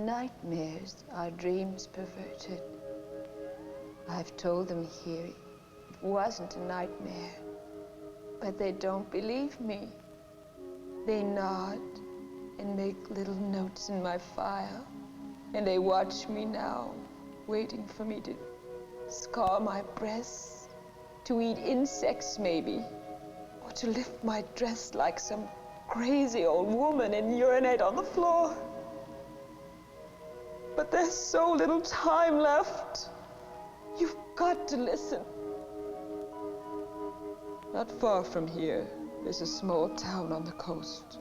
nightmares, our dreams perverted. I've told them here it wasn't a nightmare, but they don't believe me. They nod and make little notes in my file, and they watch me now, waiting for me to scar my breasts, to eat insects maybe, or to lift my dress like some crazy old woman and urinate on the floor. But there's so little time left. You've got to listen. Not far from here, there's a small town on the coast.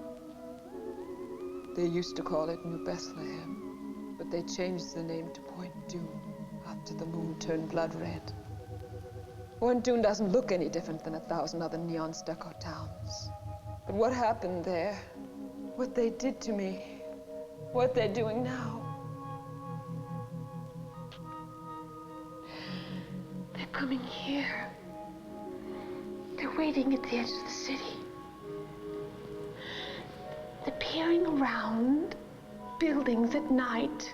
They used to call it New Bethlehem, but they changed the name to Point Dune after the moon turned blood red. Point Dune doesn't look any different than 1,000 other neon stucco towns. But what happened there, what they did to me, what they're doing now, they're coming here. They're waiting at the edge of the city. They're peering around buildings at night.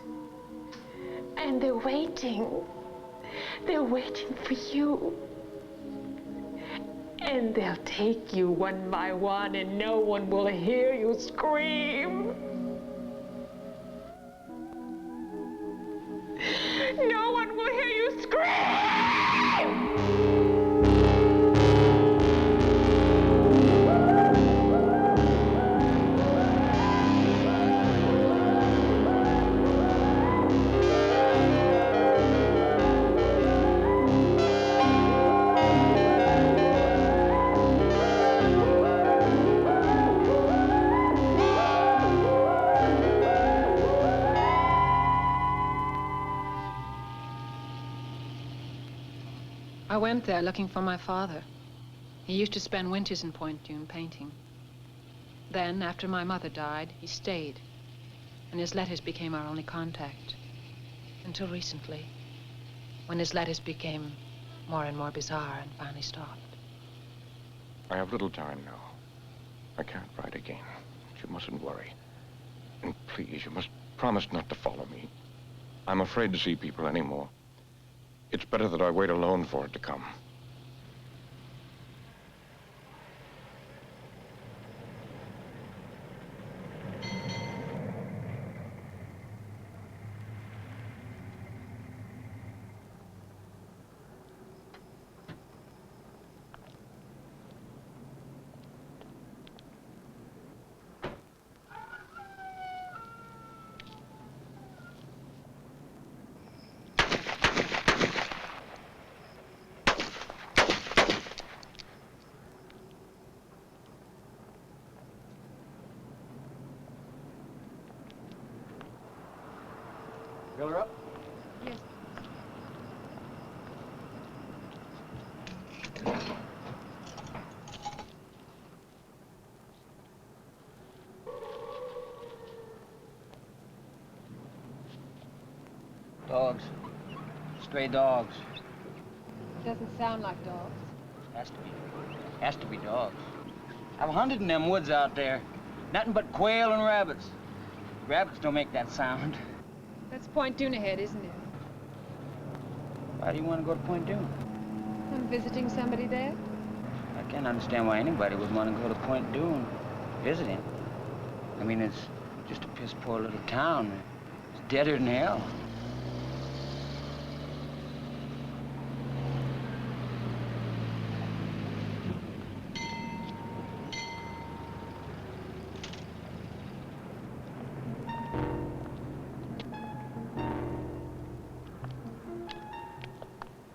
And they're waiting. They're waiting for you. And they'll take you one by one, and no one will hear you scream. No one will hear you scream! I went there looking for my father. He used to spend winters in Point Dune painting. Then, after my mother died, he stayed, and his letters became our only contact. Until recently, when his letters became more and more bizarre and finally stopped. I have little time now. I can't write again. You mustn't worry. And please, you must promise not to follow me. I'm afraid to see people anymore. It's better that I wait alone for it to come. Fill her up? Yes. Dogs. Stray dogs. Doesn't sound like dogs. Has to be. Has to be dogs. I've hunted in them woods out there. Nothing but quail and rabbits. Rabbits don't make that sound. That's Point Dune ahead, isn't it? Why do you want to go to Point Dune? I'm visiting somebody there. I can't understand why anybody would want to go to Point Dune visiting. I mean, it's just a piss poor little town. It's deader than hell.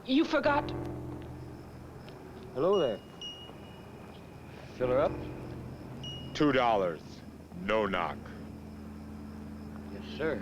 You forgot. Hello there. Fill her up? $2. No knock. Yes, sir.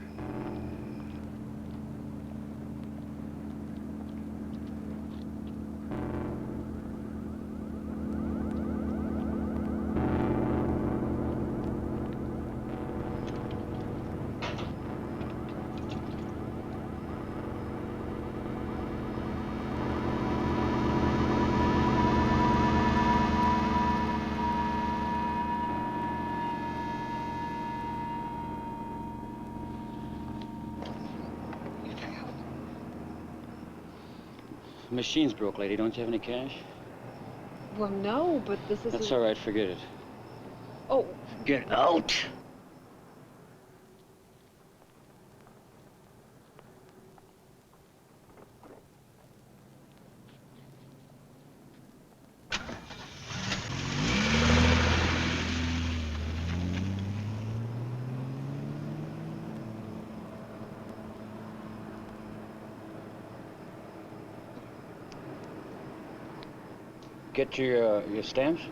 The machine's broke, lady. Don't you have any cash? Well, no, but this is... That's all right. Forget it. Oh. Get out! Get your stamps?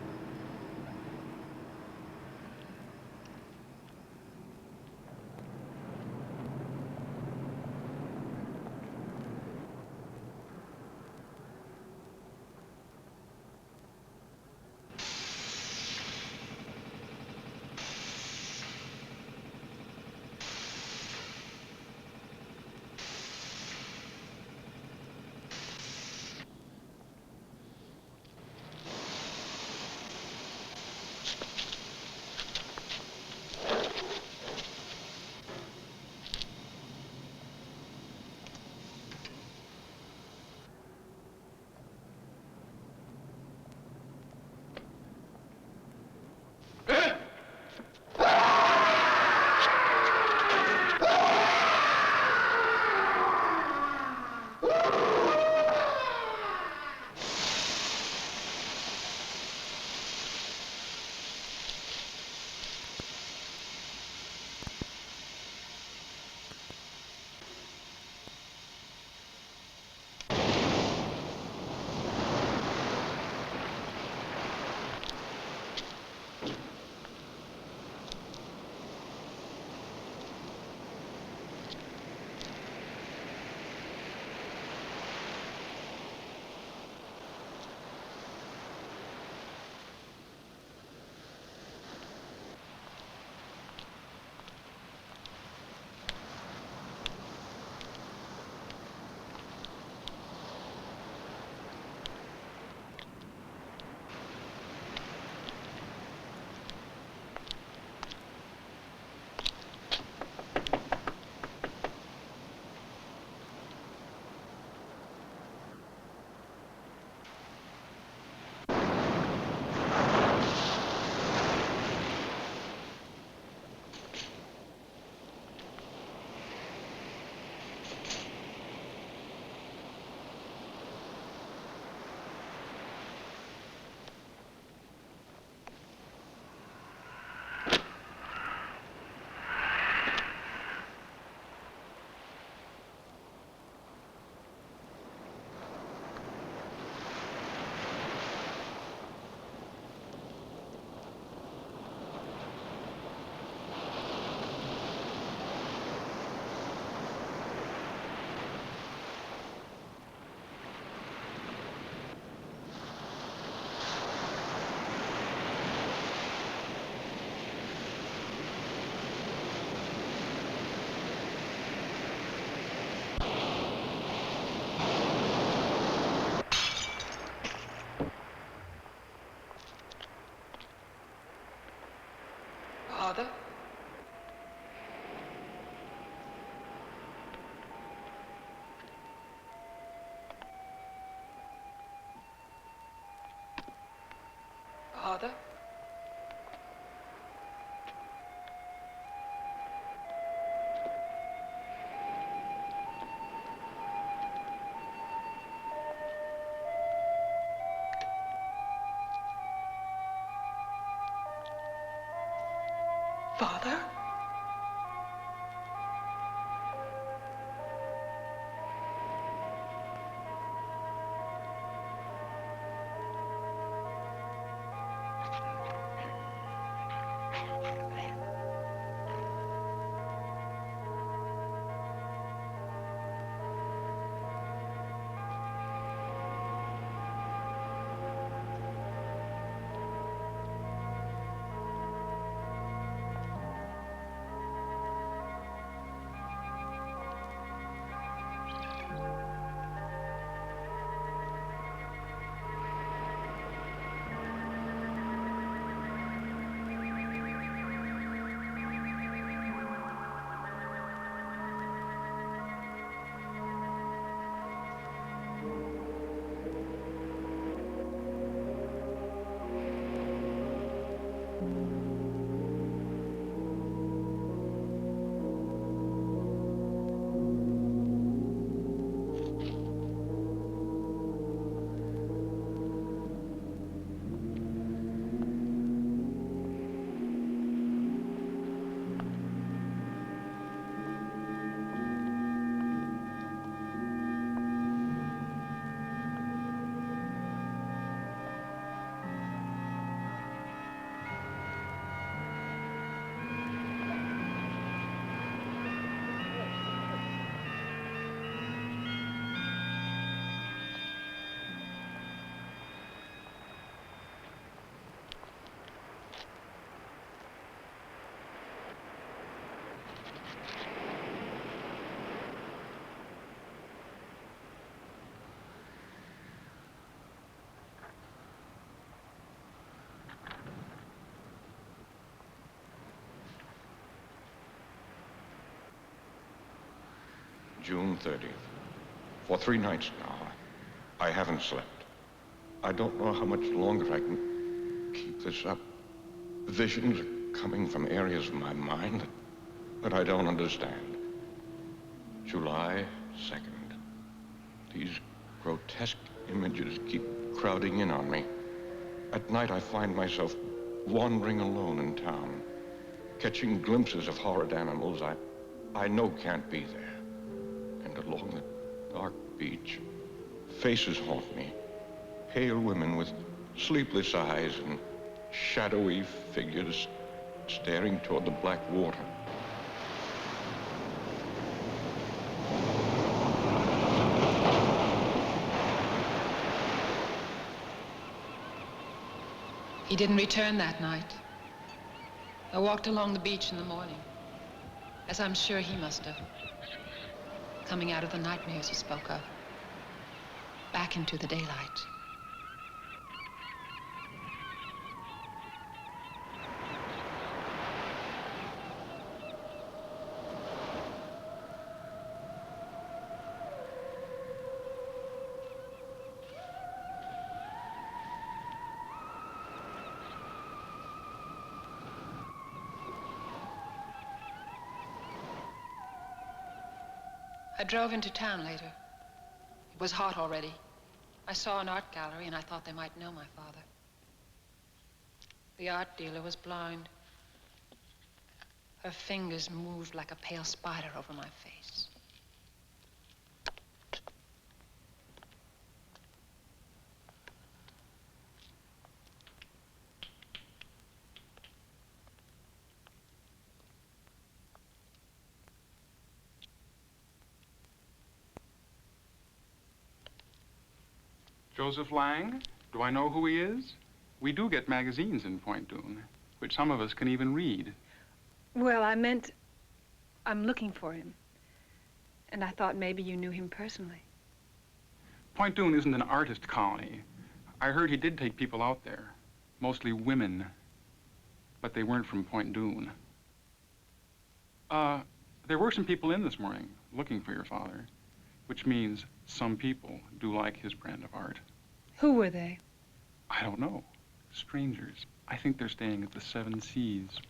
Father? Father? Father? June 30th. For 3 nights now, I haven't slept. I don't know how much longer I can keep this up. Visions are coming from areas of my mind that I don't understand. July 2nd. These grotesque images keep crowding in on me. At night, I find myself wandering alone in town, catching glimpses of horrid animals I know can't be there. And along the dark beach, faces haunt me. Pale women with sleepless eyes and shadowy figures staring toward the black water. He didn't return that night. I walked along the beach in the morning, as I'm sure he must have, coming out of the nightmares he spoke of, back into the daylight. I drove into town later. It was hot already. I saw an art gallery and I thought they might know my father. The art dealer was blind. Her fingers moved like a pale spider over my face. Joseph Lang? Do I know who he is? We do get magazines in Point Dune, which some of us can even read. Well, I meant I'm looking for him. And I thought maybe you knew him personally. Point Dune isn't an artist colony. I heard he did take people out there, mostly women, but they weren't from Point Dune. There were some people in this morning looking for your father, which means some people do like his brand of art. Who were they? I don't know. Strangers. I think they're staying at the Seven Seas.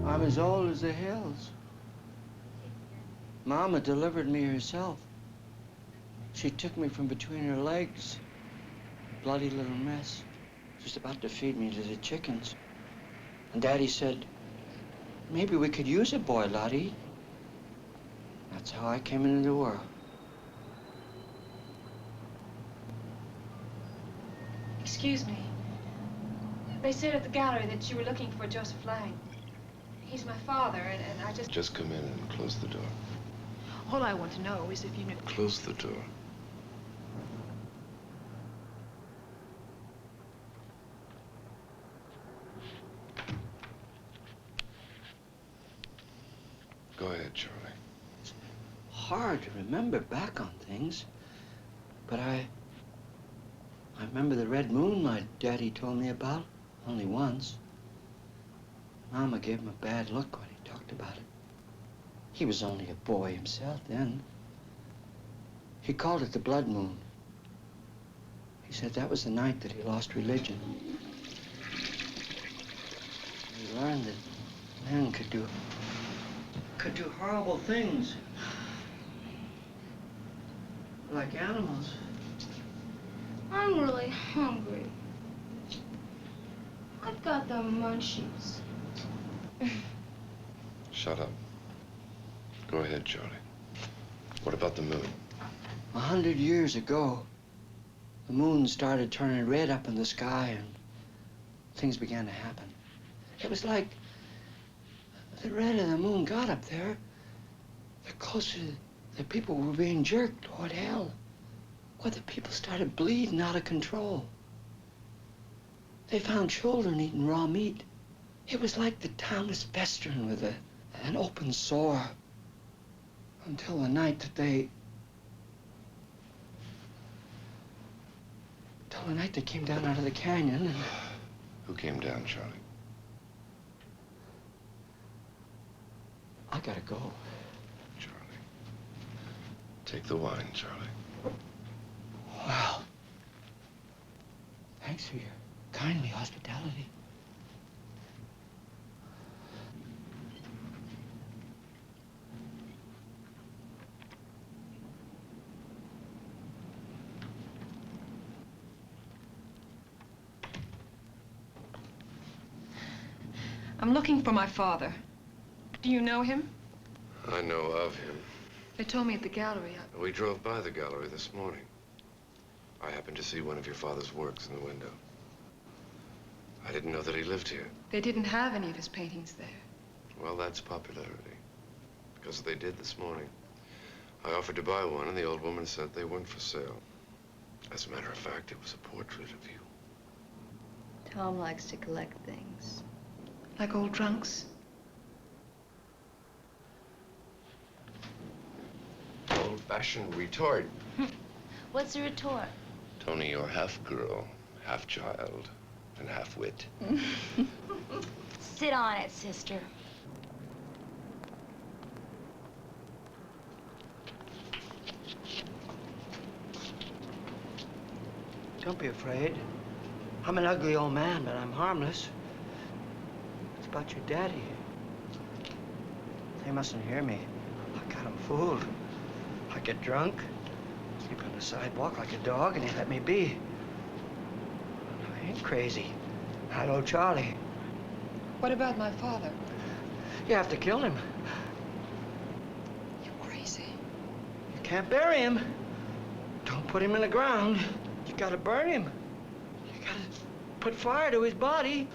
I'm as old as the hills. Mama delivered me herself. She took me from between her legs. Bloody little mess. Just about to feed me to the chickens. And Daddy said, maybe we could use a boy, Lottie. That's how I came into the world. Excuse me. They said at the gallery that you were looking for Joseph Lang. He's my father, and I just... Just come in and close the door. All I want to know is if you knew... Close the door. Go ahead, Charlie. It's hard to remember back on things, but I remember the red moon my daddy told me about, only once. Mama gave him a bad look when he talked about it. He was only a boy himself then. He called it the blood moon. He said that was the night that he lost religion. He learned that men could do horrible things. Like animals. I'm really hungry. I've got the munchies. Shut up. Go ahead, Charlie. What about the moon? 100 years ago, the moon started turning red up in the sky and things began to happen. It was like the red of the moon got up there, the closer the people were being jerked toward hell. Well, the people started bleeding out of control. They found children eating raw meat. It was like the town was festering with an open sore. Until the night that they... Till the night they came down out of the canyon and... Who came down, Charlie? I gotta go. Charlie. Take the wine, Charlie. Well, thanks for your kindly hospitality. I'm looking for my father. Do you know him? I know of him. They told me at the gallery. We drove by the gallery this morning. I happened to see one of your father's works in the window. I didn't know that he lived here. They didn't have any of his paintings there. Well, that's popularity. Because they did this morning. I offered to buy one, and the old woman said they weren't for sale. As a matter of fact, it was a portrait of you. Tom likes to collect things. Like old trunks? Old-fashioned retort. What's a retort? Tony, you're half girl, half child, and half wit. Sit on it, sister. Don't be afraid. I'm an ugly old man, but I'm harmless. It's about your daddy. They mustn't hear me. I got 'em fooled. I get drunk, sleep on the sidewalk like a dog, and they let me be. I ain't crazy. I know Charlie. What about my father? You have to kill him. You're crazy. You can't bury him. Don't put him in the ground. You gotta burn him. You gotta put fire to his body.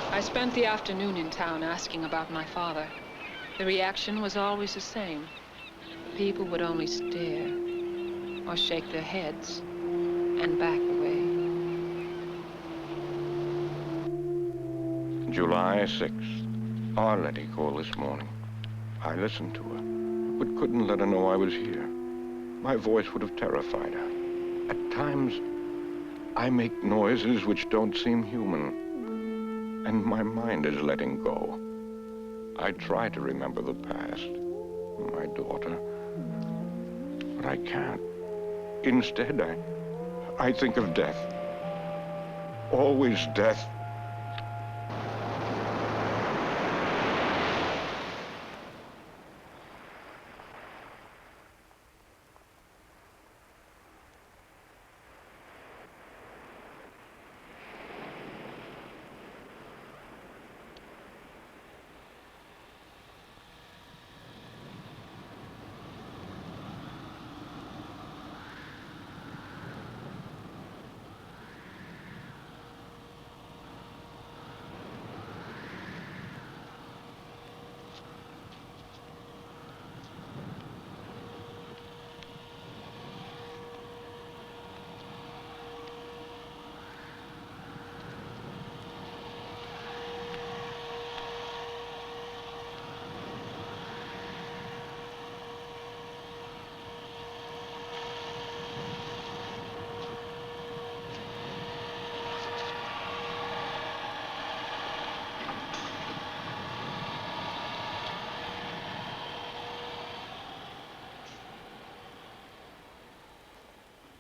I spent the afternoon in town asking about my father. The reaction was always the same. People would only stare or shake their heads and back away. July 6th. Our Letty called this morning. I listened to her, but couldn't let her know I was here. My voice would have terrified her. At times, I make noises which don't seem human. And my mind is letting go. I try to remember the past, my daughter, but I can't. Instead, I think of death. Always death.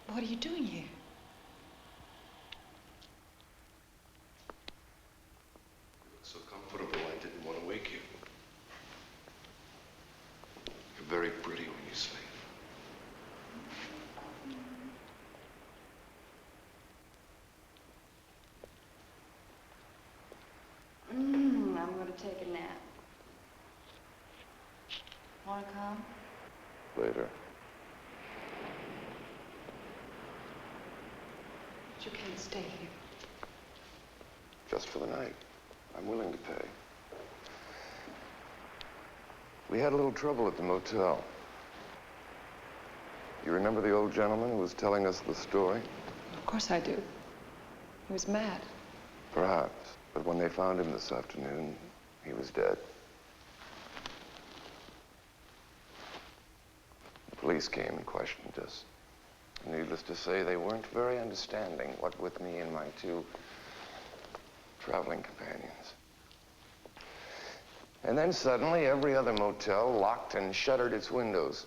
What are you doing here? You look so comfortable, I didn't want to wake you. You're very pretty when you sleep. I'm going to take a nap. Want to come? Later. you can't stay here. Just for the night. I'm willing to pay. We had a little trouble at the motel. You remember the old gentleman who was telling us the story? Of course I do. He was mad. Perhaps. But when they found him this afternoon, he was dead. The police came and questioned us. Needless to say, they weren't very understanding, what with me and my two traveling companions. And then suddenly, every other motel locked and shuttered its windows.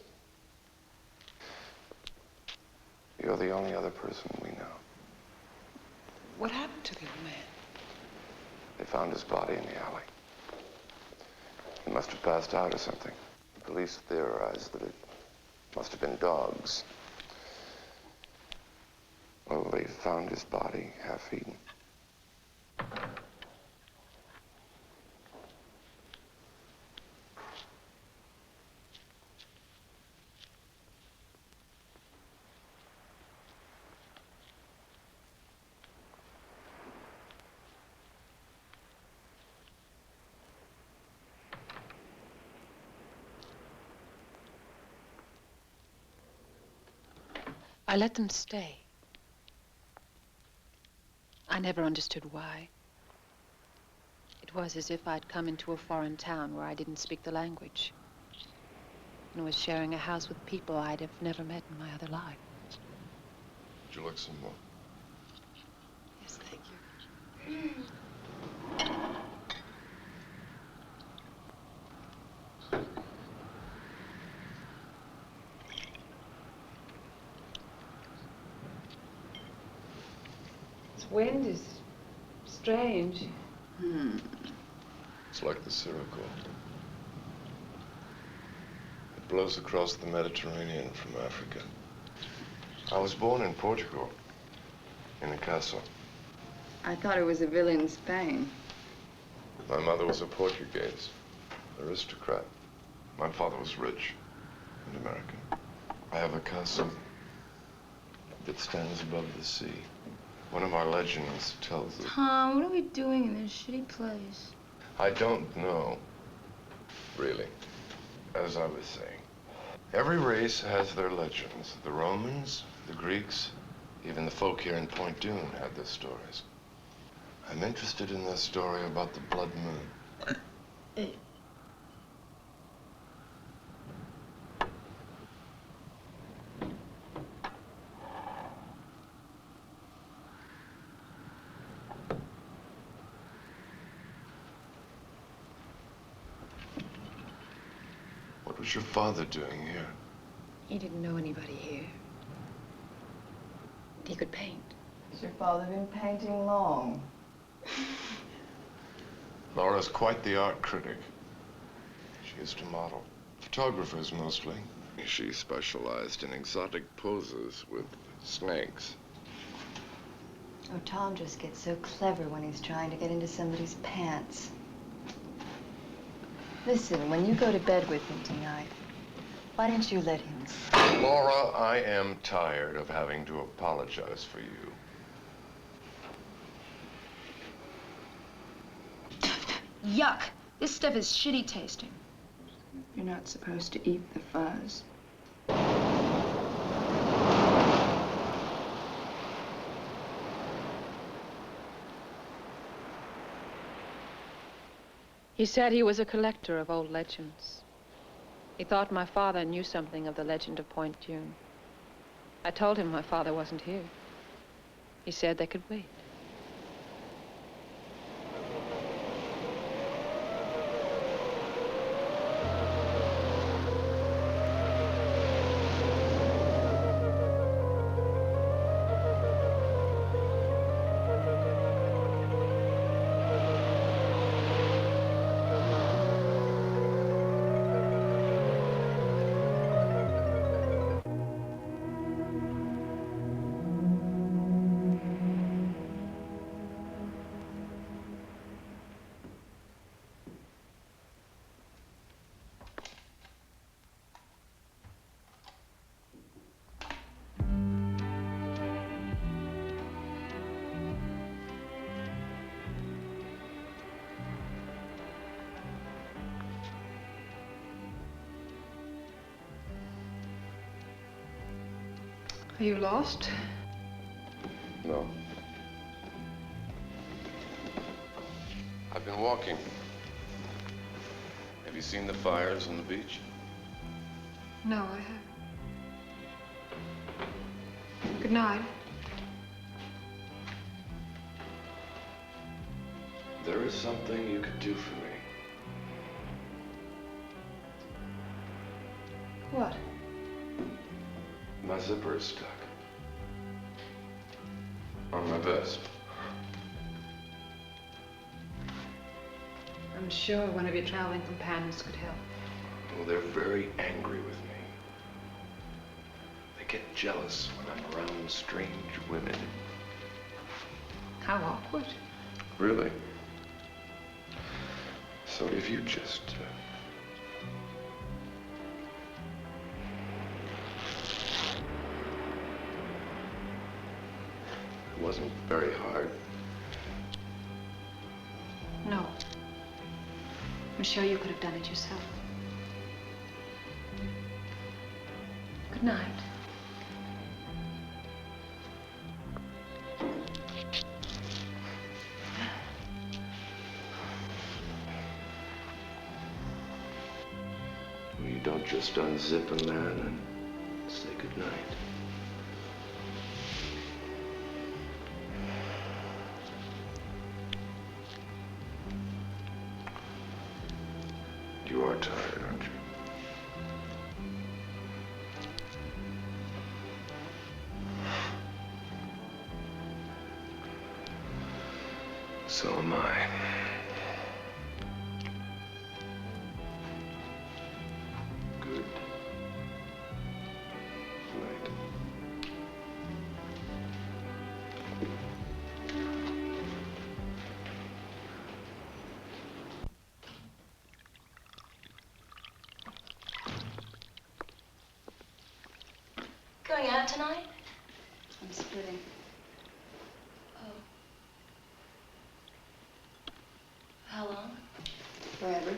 You're the only other person we know. What happened to the old man? They found his body in the alley. He must have passed out or something. The police theorized that it must have been dogs. Well, they found his body half-eaten. I let them stay. I never understood why. It was as if I'd come into a foreign town where I didn't speak the language and was sharing a house with people I'd have never met in my other life. Would you like some more? Yes, thank you. This wind is strange. It's like the surreal. It blows across the Mediterranean from Africa. I was born in Portugal, in a castle. I thought it was a villa in Spain. My mother was a Portuguese, aristocrat. My father was rich and American. I have a castle that stands above the sea. One of our legends tells it. Tom, what are we doing in this shitty place? I don't know, really. As I was saying, every race has their legends. The Romans, the Greeks, even the folk here in Point Dune had their stories. I'm interested in this story about the blood moon. What was your father doing here? He didn't know anybody here. He could paint. Has your father been painting long? Laura's quite the art critic. She used to model. Photographers mostly. She specialized in exotic poses with snakes. Oh, Tom just gets so clever when he's trying to get into somebody's pants. Listen, when you go to bed with him tonight, why don't you let him sleep? Laura, I am tired of having to apologize for you. Yuck! This stuff is shitty tasting. You're not supposed to eat the fuzz. He said he was a collector of old legends. He thought my father knew something of the legend of Point Dune. I told him my father wasn't here. He said they could wait. Are you lost? No. I've been walking. Have you seen the fires on the beach? No, I haven't. Good night. There is something you could do for me. What? My zipper is stuck. On my vest. I'm sure one of your traveling companions could help. Well, they're very angry with me. They get jealous when I'm around strange women. How awkward. Really? So if you just... It wasn't very hard. No. I'm sure you could have done it yourself. Good night. You don't just unzip a man and say goodnight. You are tired, aren't you? So am I. Good night. Going out tonight? I'm splitting. Oh. How long? Forever.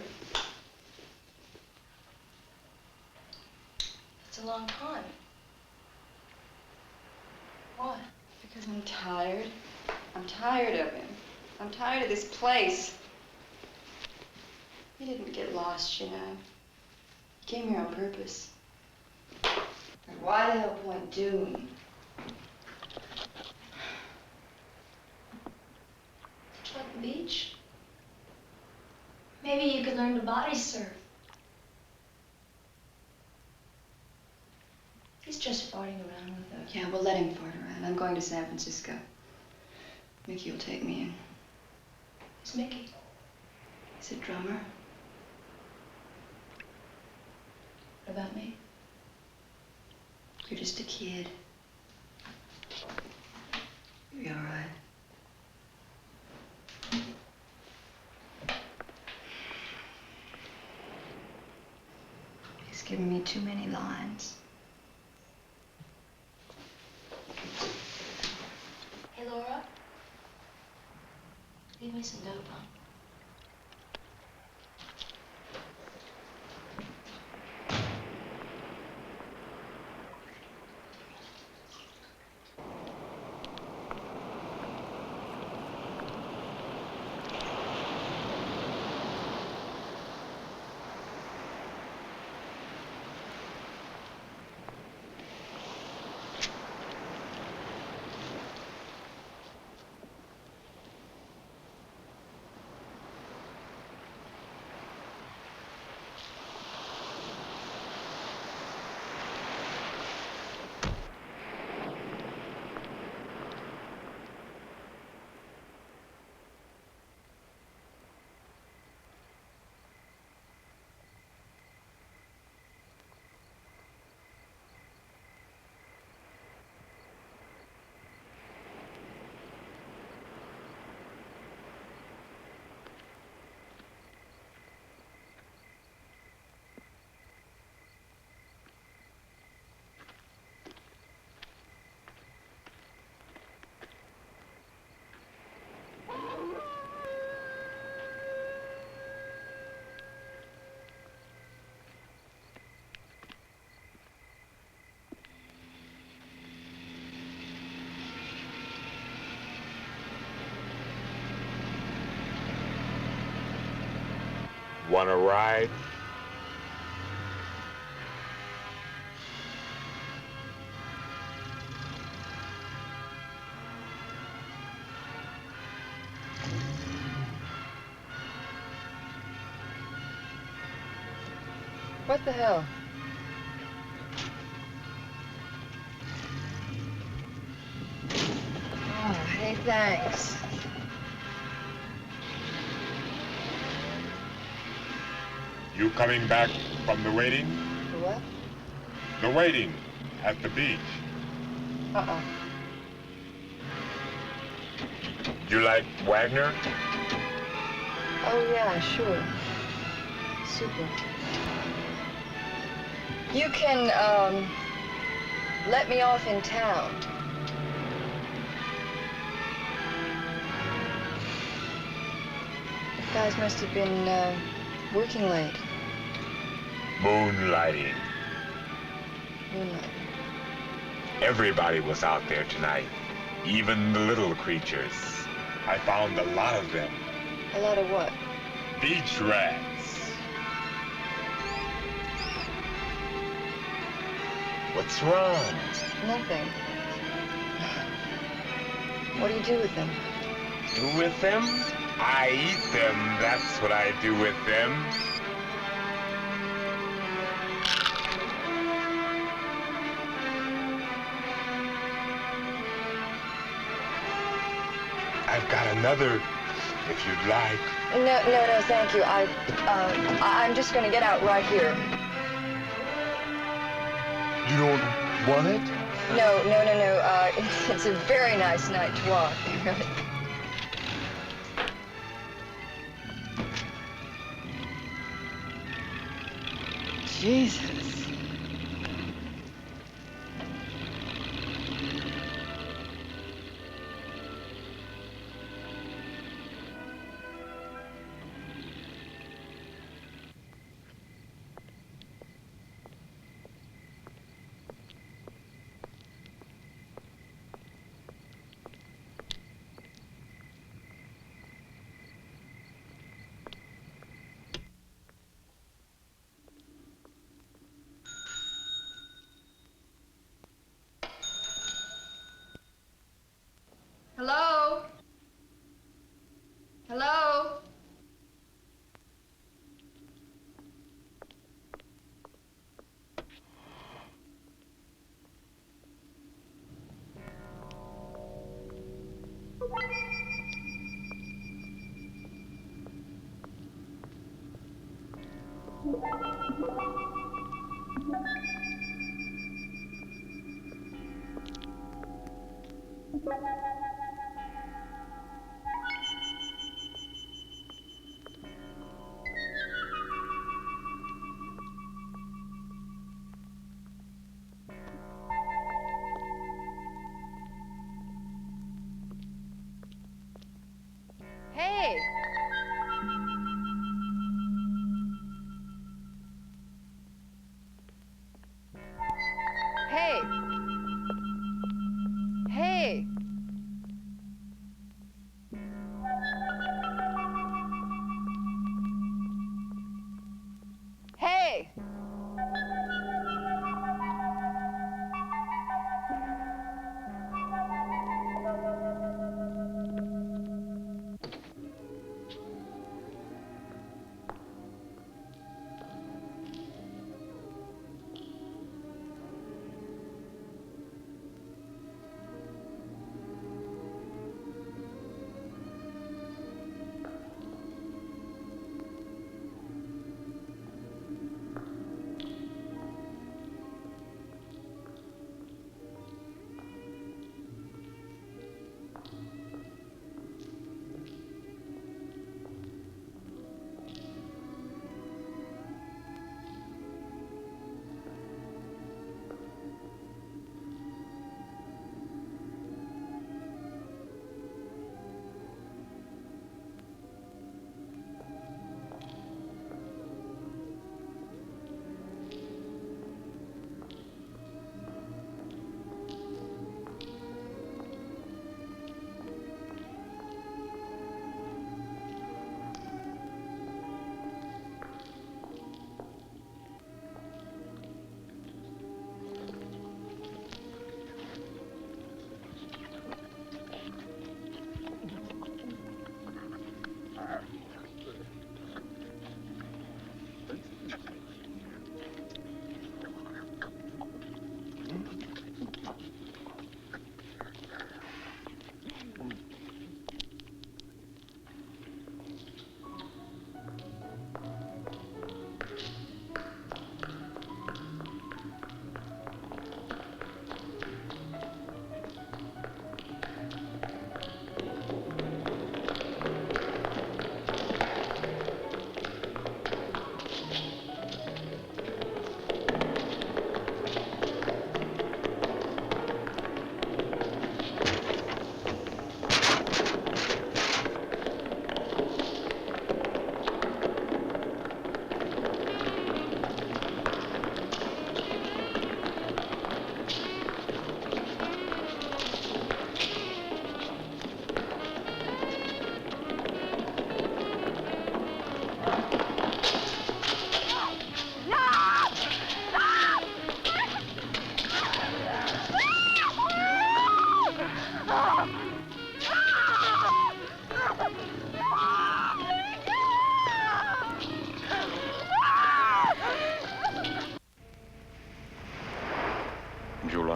That's a long time. Why? Because I'm tired. I'm tired of him. I'm tired of this place. He didn't get lost, you know. He came here on purpose. And why the hell Point Doom? Like the beach? Maybe you could learn to body surf. He's just farting around with us. Yeah, we'll let him fart around. I'm going to San Francisco. Mickey will take me in. Who's Mickey? He's a drummer. What about me? You're just a kid. You'll be all right. He's given me too many lines. Hey, Laura. Leave me some dope, huh? Want a ride? What the hell? Oh, hey, thanks. You coming back from the waiting? The what? The waiting at the beach. Uh-uh. You like Wagner? Oh, yeah, sure. Super. You can, let me off in town. You guys must have been, working late. Moonlighting. Moonlight. Everybody was out there tonight. Even the little creatures. I found a lot of them. A lot of what? Beach rats. What's wrong? Nothing. What do you do with them? Do with them? I eat them. That's what I do with them. I've got another, if you'd like. No, thank you. I'm just gonna get out right here. You don't want it? No. It's a very nice night to walk. Really. Jesus. Hello? Hello? Hey! Hey! Hey!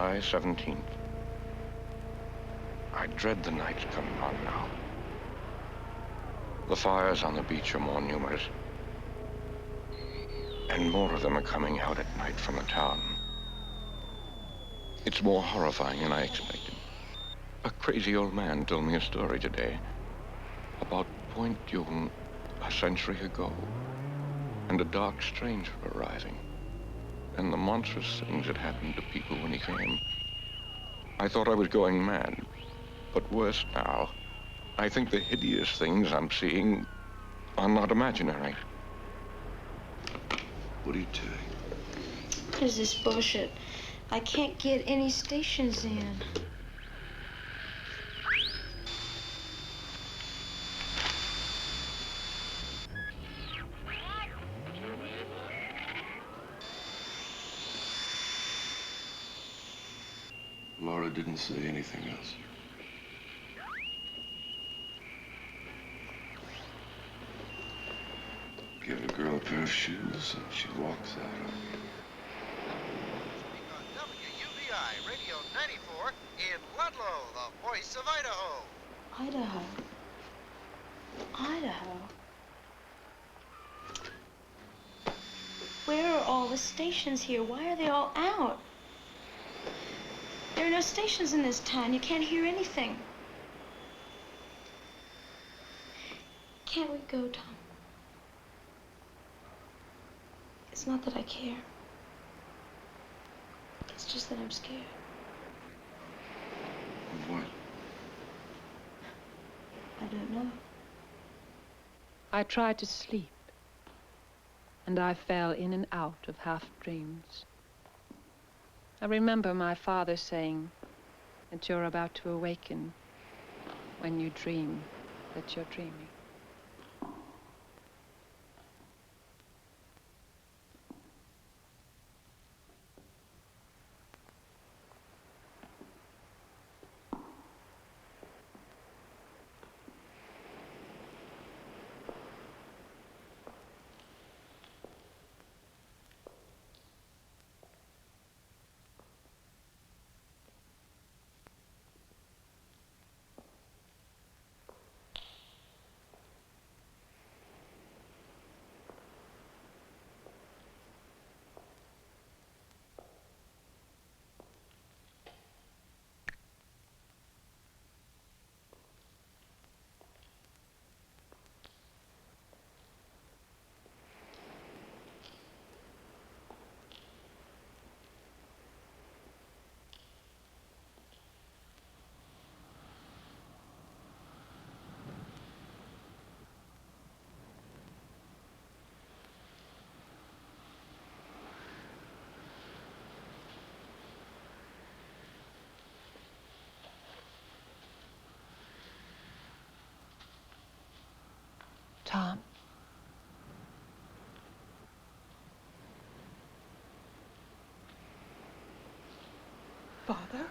July 17th. I dread the nights coming on now. The fires on the beach are more numerous, and more of them are coming out at night from the town. It's more horrifying than I expected. A crazy old man told me a story today about Point Dume a century ago, and a dark stranger arriving, and the monstrous things that happened to people when he came. I thought I was going mad, but worse now, I think the hideous things I'm seeing are not imaginary. What are you doing? What is this bullshit? I can't get any stations in. Laura didn't say anything else. Give a girl a pair of shoes and she walks out on you. WUVI Radio 94 in Ludlow, the voice of Idaho. Idaho. Idaho. Where are all the stations here? Why are they all out? There are no stations in this town. You can't hear anything. Can't we go, Tom? It's not that I care. It's just that I'm scared. Of what? I don't know. I tried to sleep, and I fell in and out of half-dreams. I remember my father saying that you're about to awaken when you dream that you're dreaming. Tom. Father?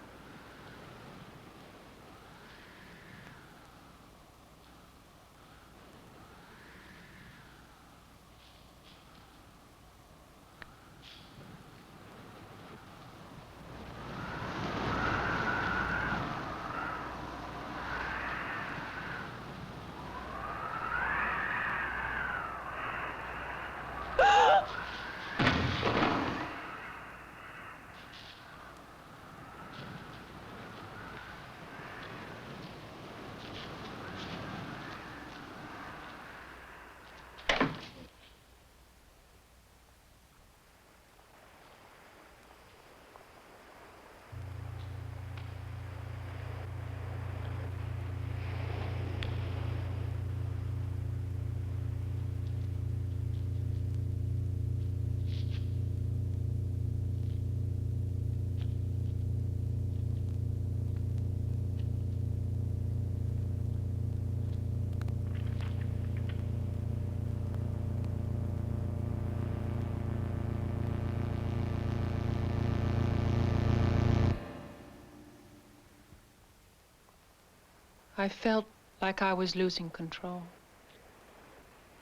I felt like I was losing control.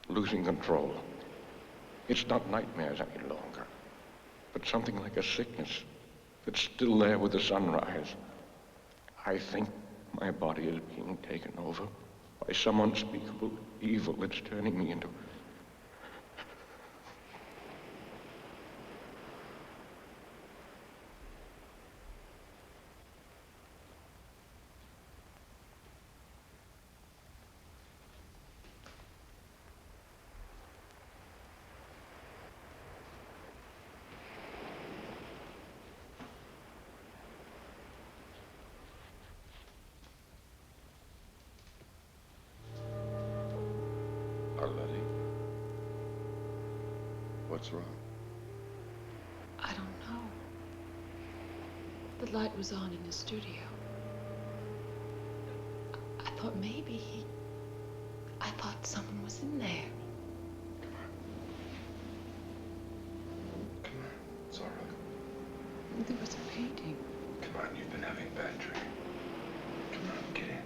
Losing control. It's not nightmares any longer, but something like a sickness, that's still there with the sunrise. I think my body is being taken over by some unspeakable evil that's turning me into... What's wrong? I don't know. The light was on in the studio. I thought maybe I thought someone was in there. Come on. It's all right. There was a painting. Come on, you've been having a bad dream. Come on, get in.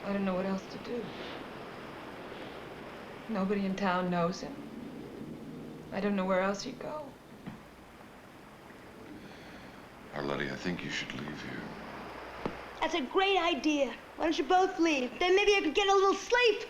I don't know what else to do. Nobody in town knows him. I don't know where else he'd go. Arletty, I think you should leave here. That's a great idea. Why don't you both leave? Then maybe I could get a little sleep.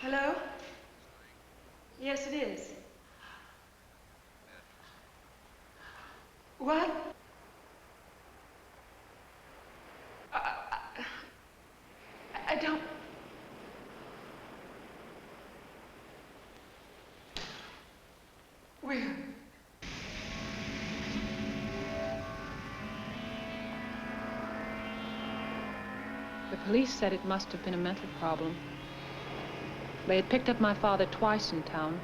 Hello? Yes, it is. What? I don't... Where? The police said it must have been a mental problem. They had picked up my father twice in town.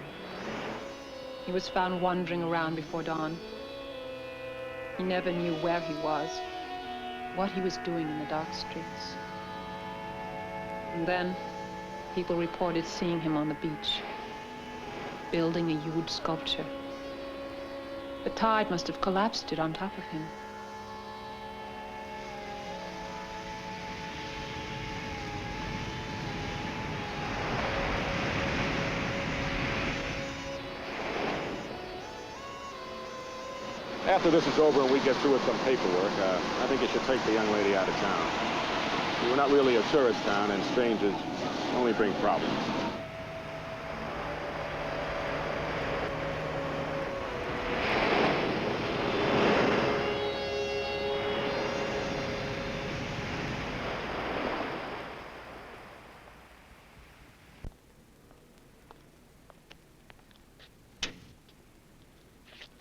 He was found wandering around before dawn. He never knew where he was, what he was doing in the dark streets. And then, people reported seeing him on the beach, building a huge sculpture. The tide must have collapsed it on top of him. After this is over and we get through with some paperwork, I think you should take the young lady out of town. We're not really a tourist town, and strangers only bring problems.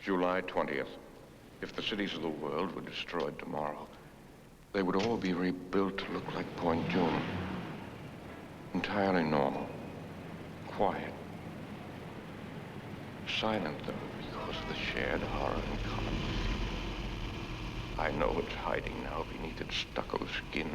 July 20th. If the cities of the world were destroyed tomorrow, they would all be rebuilt to look like Point June. Entirely normal. Quiet. Silent, though, because of the shared horror in common. I know it's hiding now beneath its stucco skin.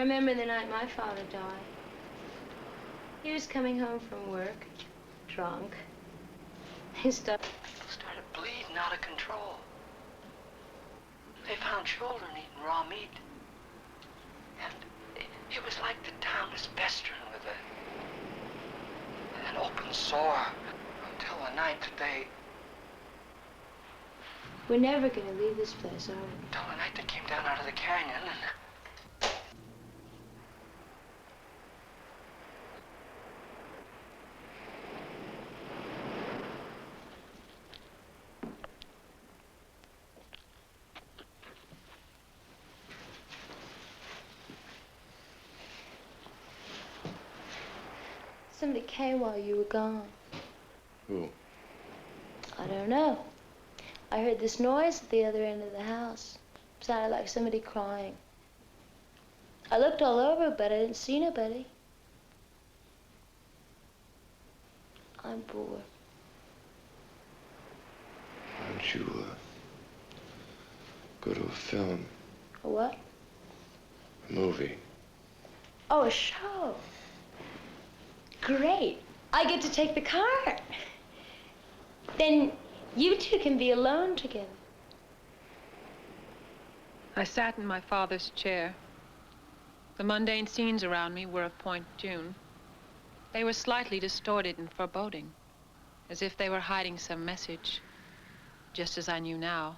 remember the night my father died. He was coming home from work, drunk. He started Bleeding out of control. They found children eating raw meat. And it was like the town was festering with an open sore until the night that they... We're never gonna leave this place, are we? Until the night they came down out of the canyon and... Somebody came while you were gone. Who? I don't know. I heard this noise at the other end of the house. It sounded like somebody crying. I looked all over, but I didn't see nobody. I'm bored. Why don't you, go to a film? A what? A movie. Oh, a show. Great. I get to take the car. Then you two can be alone together. I sat in my father's chair. The mundane scenes around me were of Point June. They were slightly distorted and foreboding, as if they were hiding some message, just as I knew now.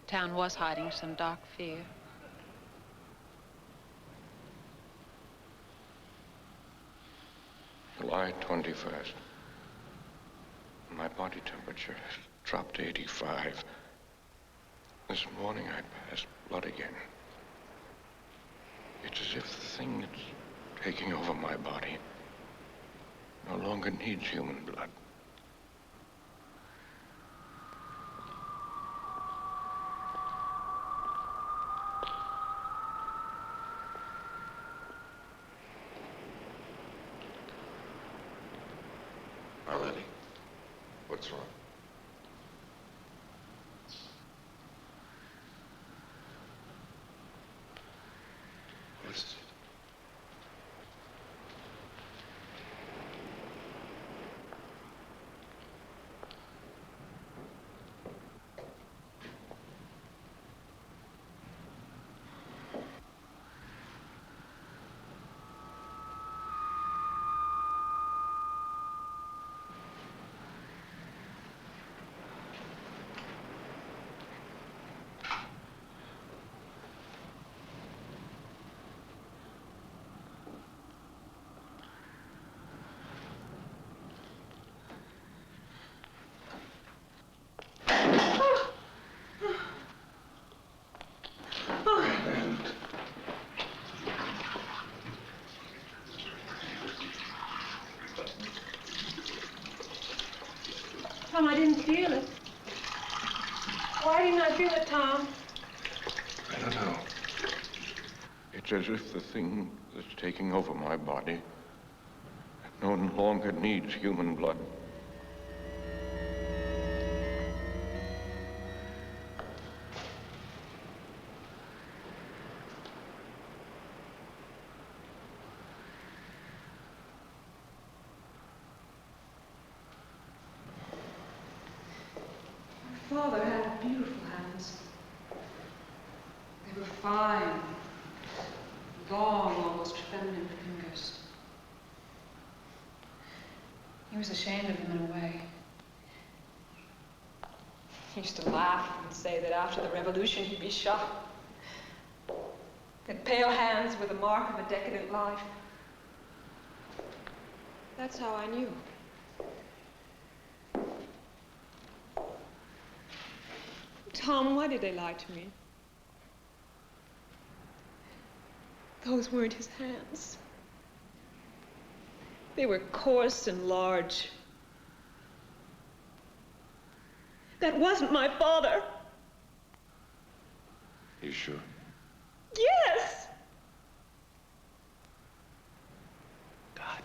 The town was hiding some dark fear. July 21st. My body temperature has dropped to 85. This morning I passed blood again. It's as if the thing that's taking over my body no longer needs human blood. Arletty, what's wrong? What is it? Tom, I didn't feel it. Why didn't I feel it, Tom? I don't know. It's as if the thing that's taking over my body no longer needs human blood. Father had beautiful hands. They were fine, long, almost feminine fingers. He was ashamed of them in a way. He used to laugh and say that after the revolution he'd be shot. That pale hands were the mark of a decadent life. That's how I knew. Tom, why did they lie to me? Those weren't his hands. They were coarse and large. That wasn't my father. You sure? Yes! God.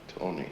Tony.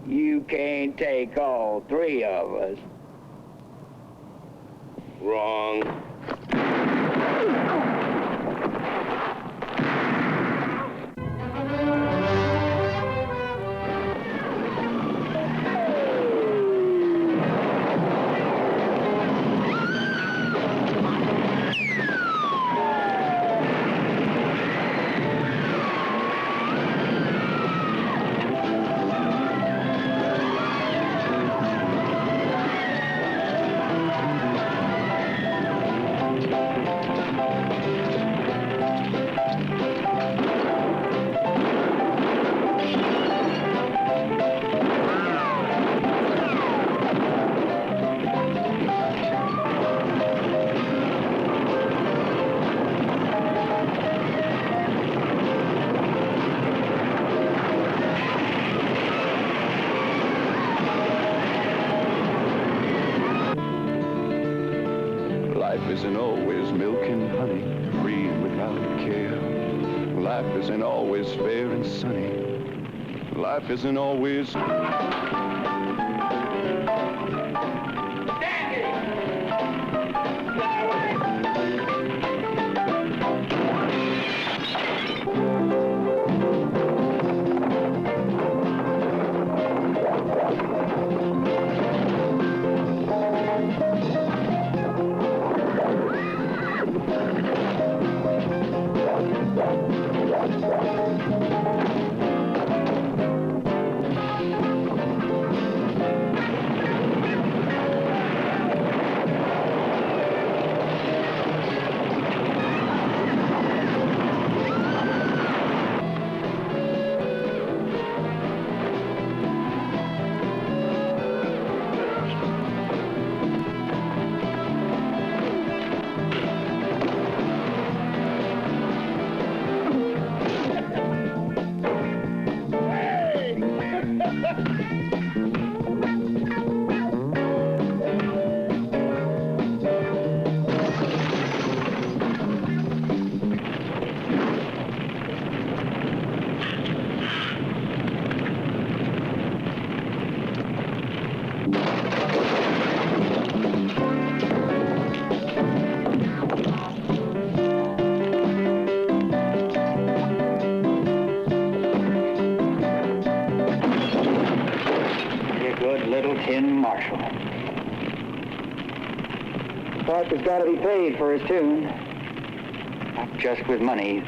You can't take all three of us. Wrong. Life isn't always milk and honey, free and without care. Life isn't always fair and sunny. Life isn't always... Clark has got to be paid for his tune. Not just with money.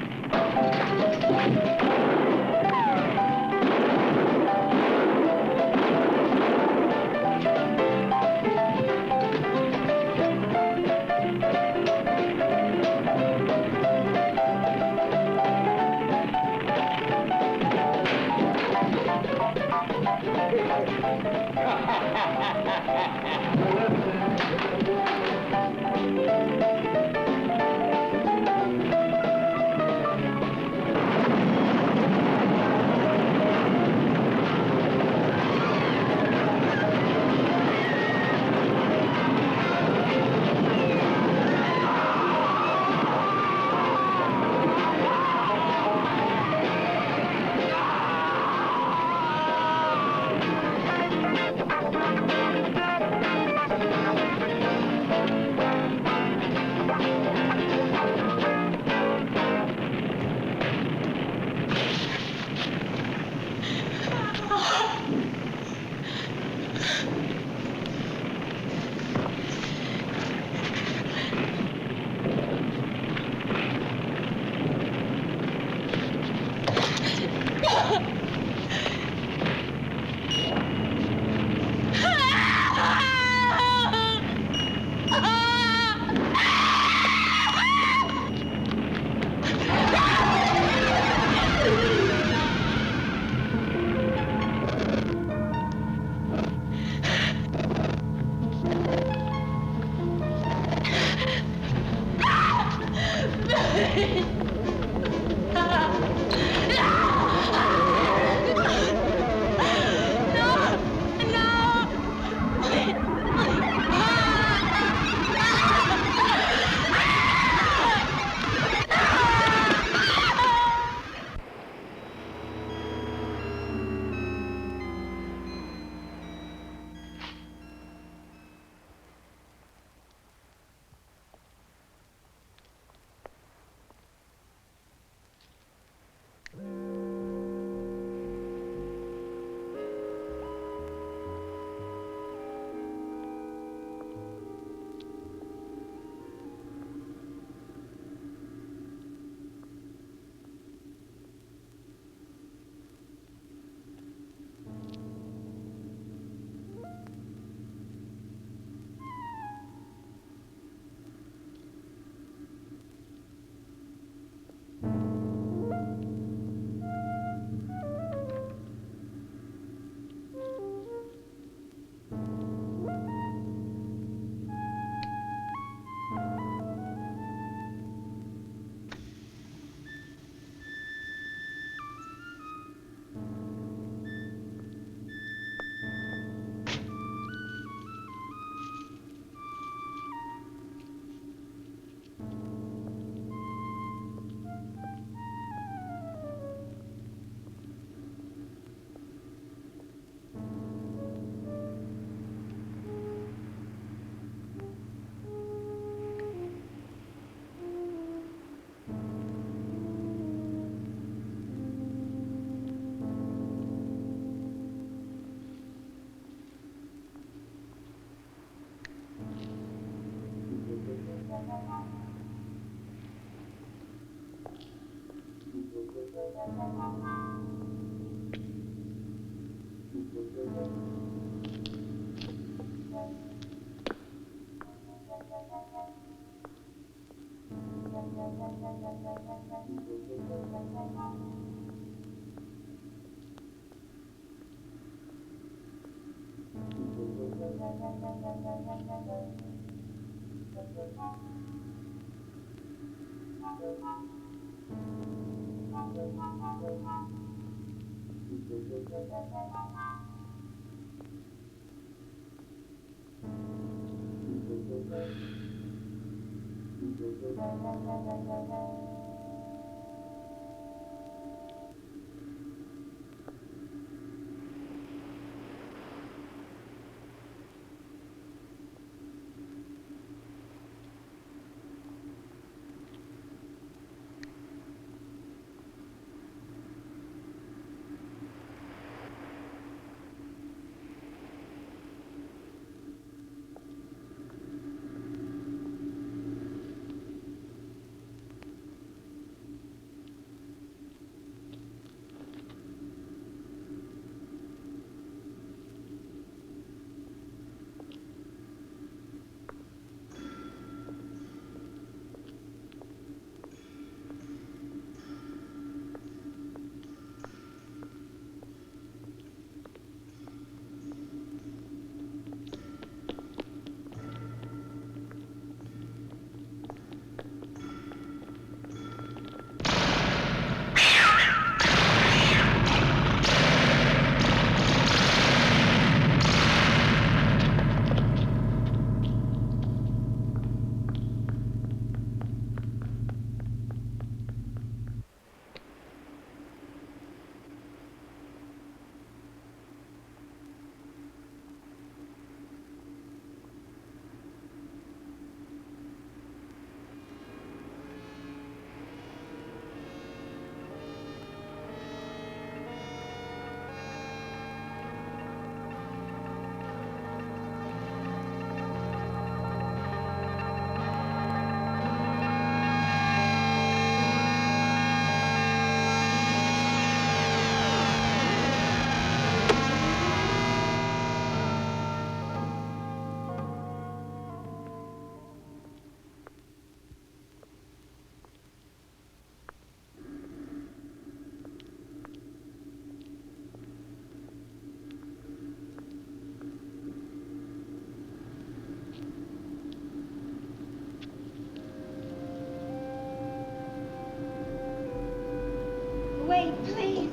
Wait, please.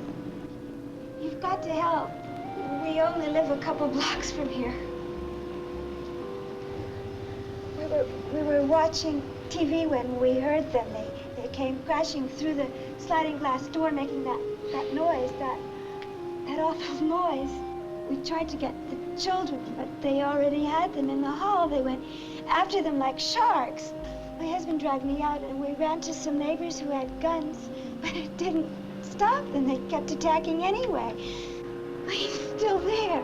You've got to help. We only live a couple blocks from here. We were watching TV when we heard them. They came crashing through the sliding glass door, making that noise, that awful noise. We tried to get the children, but they already had them in the hall. They went after them like sharks. My husband dragged me out, and we ran to some neighbors who had guns, but it didn't stop them. They kept attacking anyway. He's still there.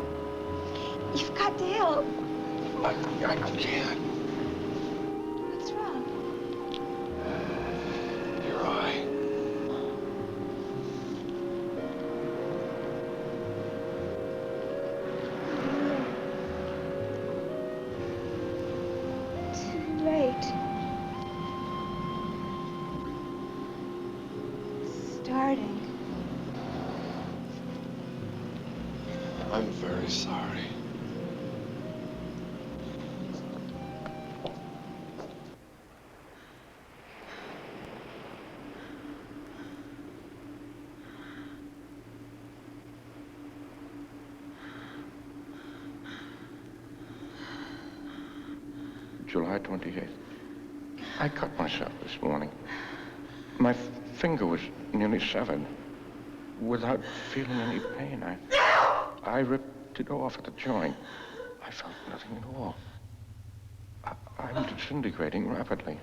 You've got to help. I can't. What's wrong? Your eye. Too late. Starting. I'm very sorry. July 28th. I cut myself this morning. My finger was nearly severed. Without feeling any pain, I ripped it off at the joint. I felt nothing at all. I'm disintegrating rapidly.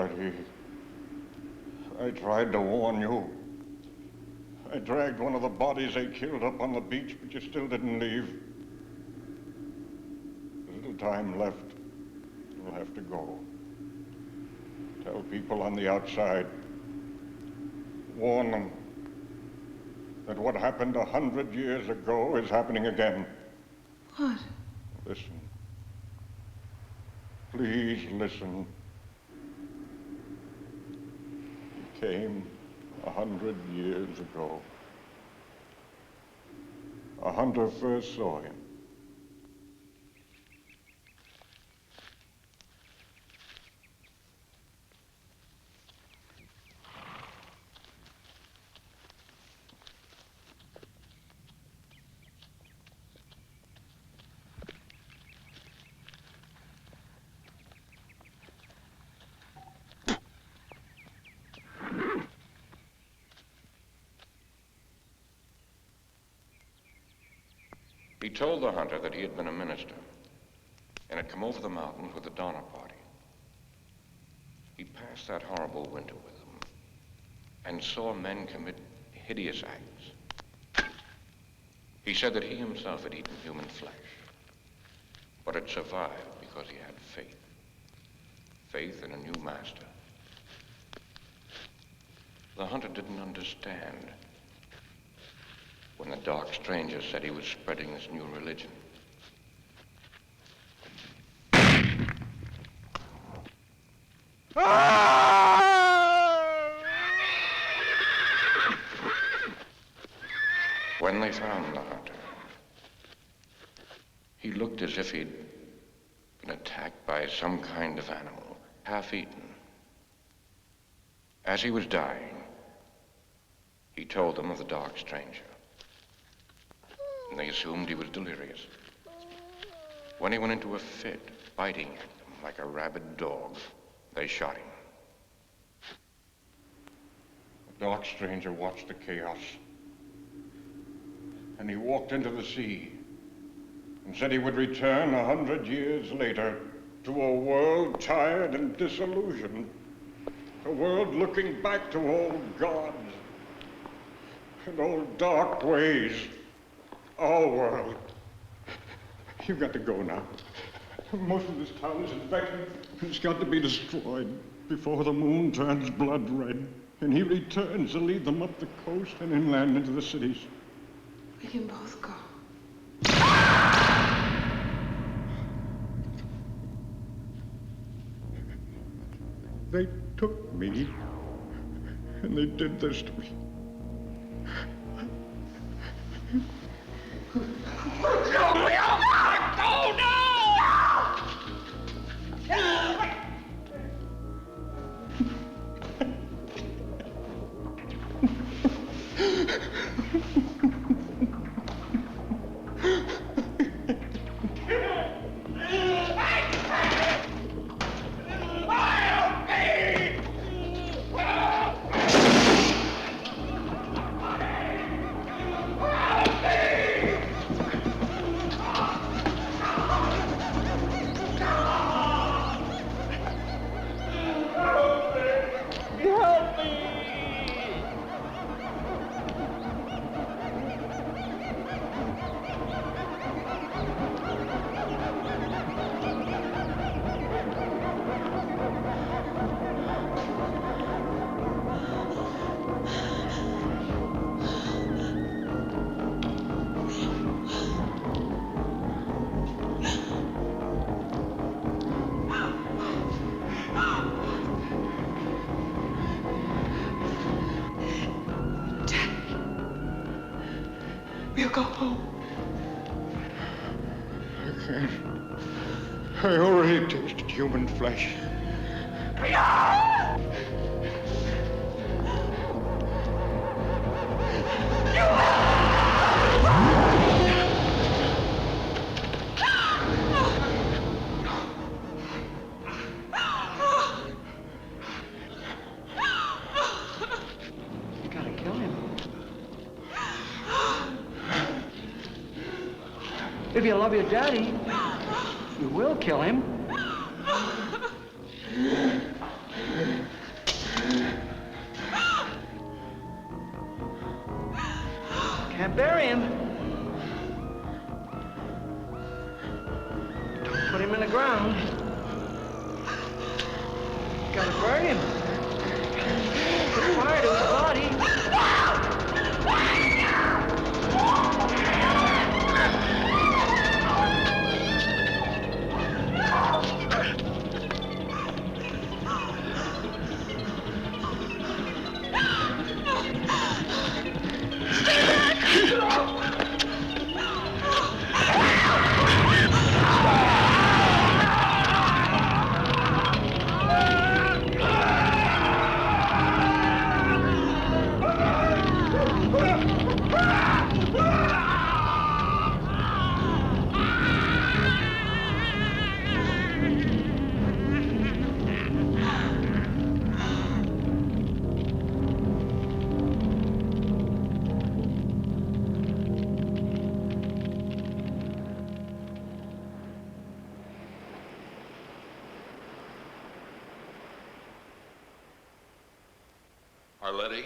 Willard, I tried to warn you. I dragged one of the bodies they killed up on the beach, but you still didn't leave. There's little time left. You'll have to go. Tell people on the outside. Warn them that what happened 100 years ago is happening again. What? Listen. Please listen. He came 100 years ago. A hunter first saw him. He told the hunter that he had been a minister and had come over the mountains with the Donner Party. He passed that horrible winter with them and saw men commit hideous acts. He said that he himself had eaten human flesh, but had survived because he had faith. Faith in a new master. The hunter didn't understand when the dark stranger said he was spreading this new religion. When they found the hunter, he looked as if he'd been attacked by some kind of animal, half eaten. As he was dying, he told them of the dark stranger. And they assumed he was delirious. When he went into a fit, biting at them like a rabid dog, they shot him. The dark stranger watched the chaos. And he walked into the sea and said he would return 100 years later to a world tired and disillusioned. A world looking back to old gods and old dark ways. Our world. You've got to go now. Most of this town is infected. It's got to be destroyed before the moon turns blood red. And he returns to lead them up the coast and inland into the cities. We can both go. They took me, and they did this to me. We'll go home. I can't. I already tasted human flesh. If you love your daddy, you will kill him. Can't bury him. Don't put him in the ground. Gotta burn him. Put fire to his body. Arletty?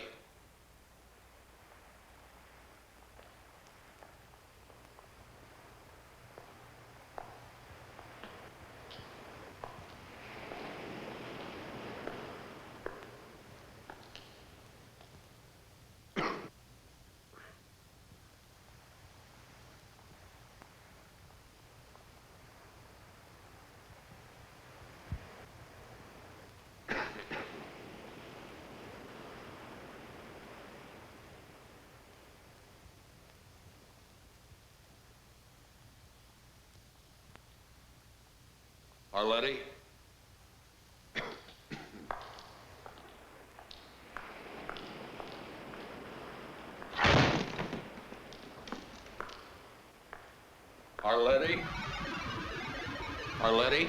Arletty? Arletty? Arletty?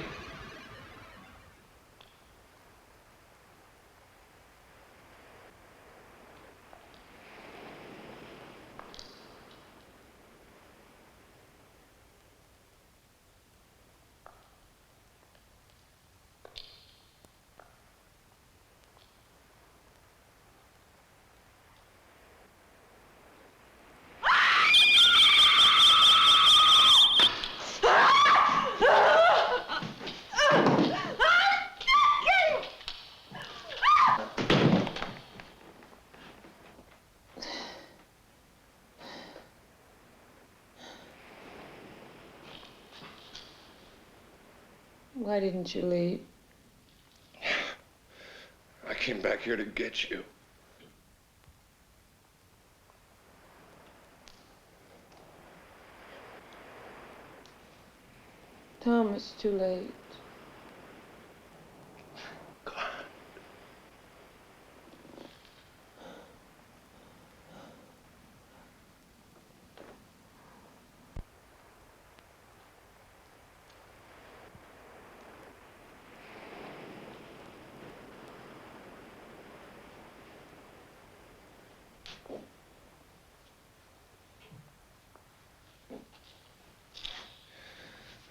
Why didn't you leave? I came back here to get you. Tom, it's too late.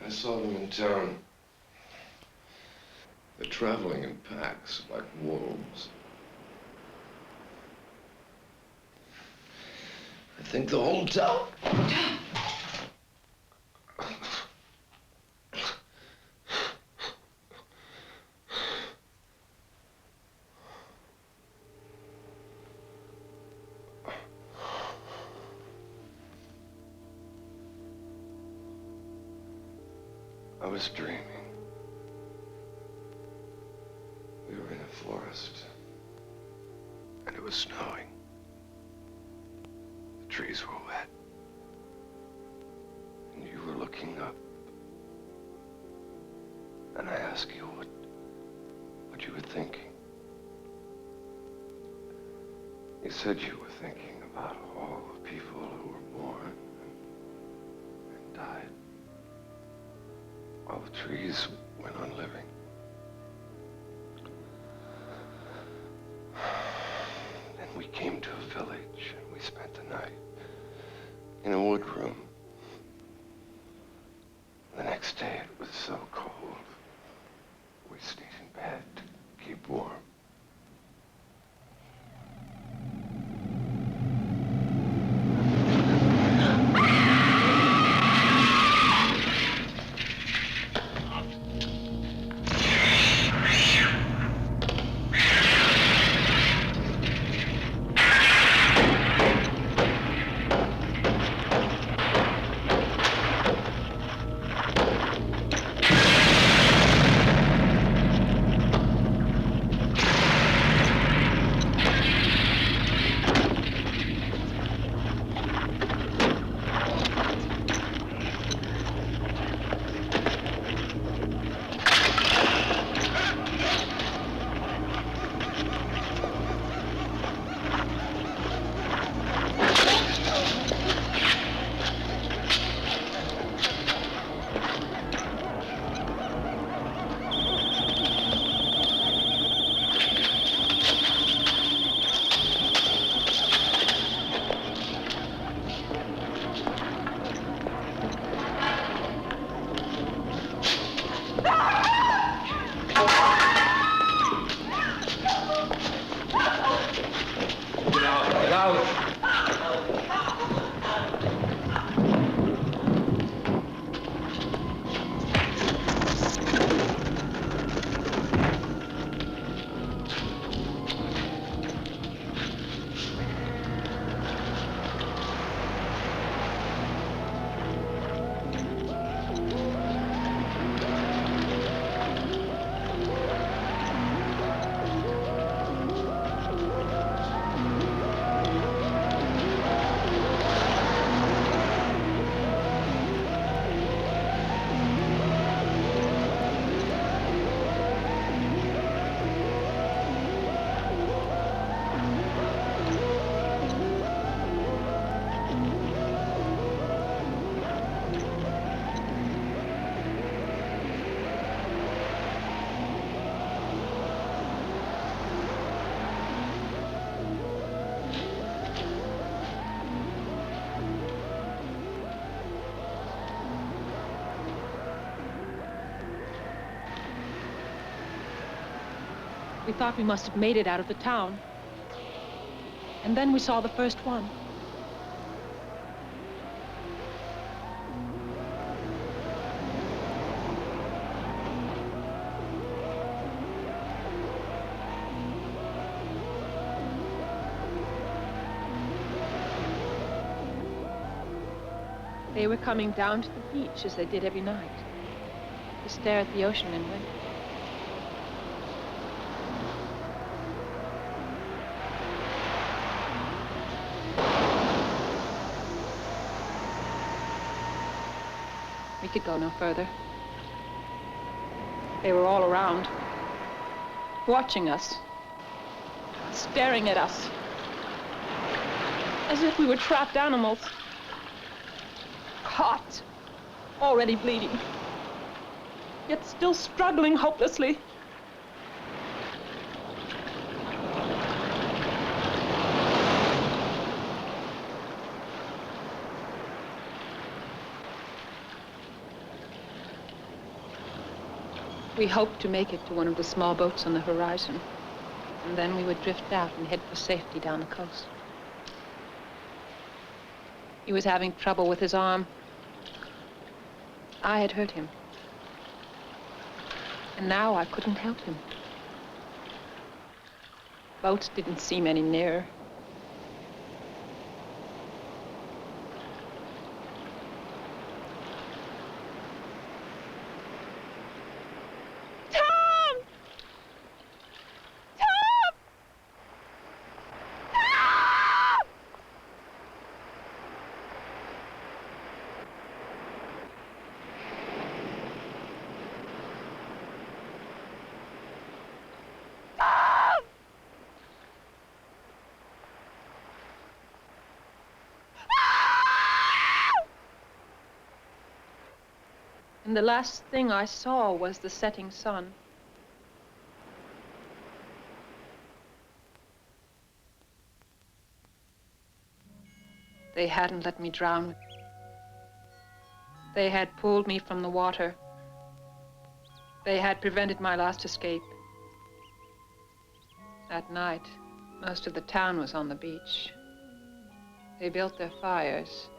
I saw them in town. They're traveling in packs like wolves. I think the whole town. I was dreaming. We were in a forest, and it was snowing. The trees were wet, and you were looking up. And I asked you what you were thinking. You said you were thinking about all the people who were born and died. While the trees went on living. Then we came to a village and we spent the night in a wood room. The next day it was so cold. We stayed in bed to keep warm. out. We thought we must have made it out of the town. And then we saw the first one. They were coming down to the beach as they did every night, to stare at the ocean and wait. We could go no further. They were all around, watching us, staring at us, as if we were trapped animals, caught, already bleeding, yet still struggling hopelessly. We hoped to make it to one of the small boats on the horizon, and then we would drift out and head for safety down the coast. He was having trouble with his arm. I had hurt him. And now I couldn't help him. Boats didn't seem any nearer. And the last thing I saw was the setting sun. They hadn't let me drown. They had pulled me from the water. They had prevented my last escape. That night, most of the town was on the beach. They built their fires,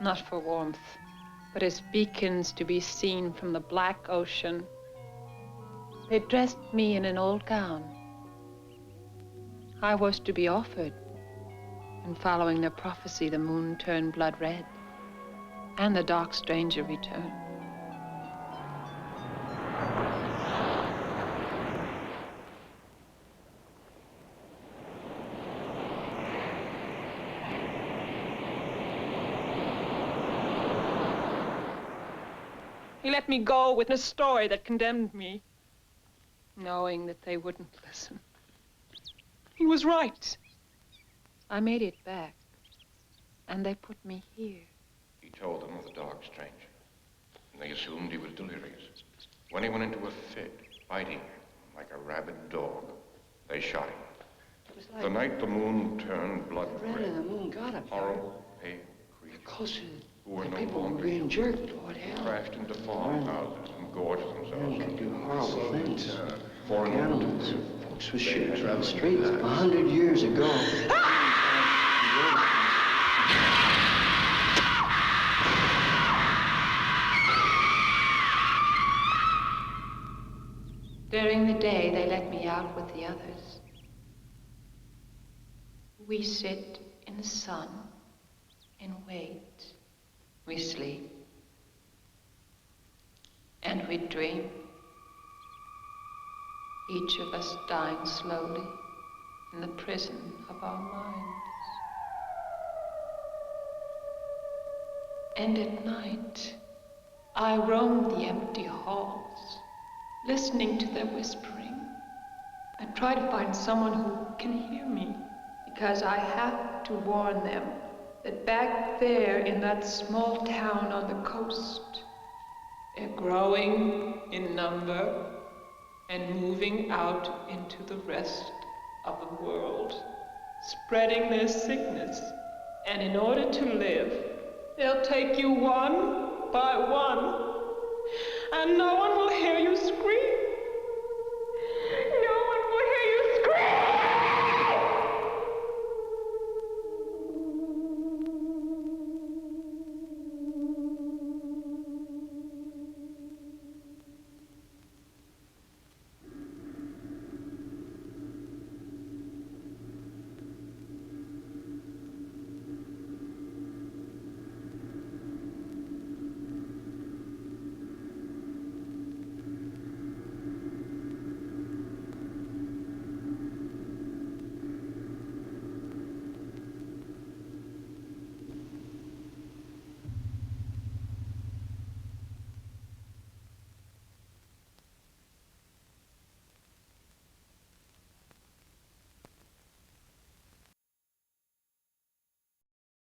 not for warmth, but as beacons to be seen from the black ocean. They dressed me in an old gown. I was to be offered, and following their prophecy, the moon turned blood red, and the dark stranger returned. He let me go with a story that condemned me, knowing that they wouldn't listen. He was right. I made it back, and they put me here. He told them of the dark stranger, and they assumed he was delirious. When he went into a fit, biting like a rabid dog, they shot him. The night the moon turned blood red, and the moon got him. horrible, pale creatures Closer. who were no People were longer being human, jerked. What hell? crashed into farmhouses and gorged themselves. Men can do horrible things. For Animals. Folks were shooting in the streets 100 years ago. day they let me out with the others. We sit in the sun and wait. We sleep. And we dream. Each of us dying slowly in the prison of our minds. And at night, I roam the empty halls, listening to their whispering. I try to find someone who can hear me, because I have to warn them that back there in that small town on the coast, they're growing in number and moving out into the rest of the world, spreading their sickness. And in order to live, they'll take you one by one, and no one will hear you scream.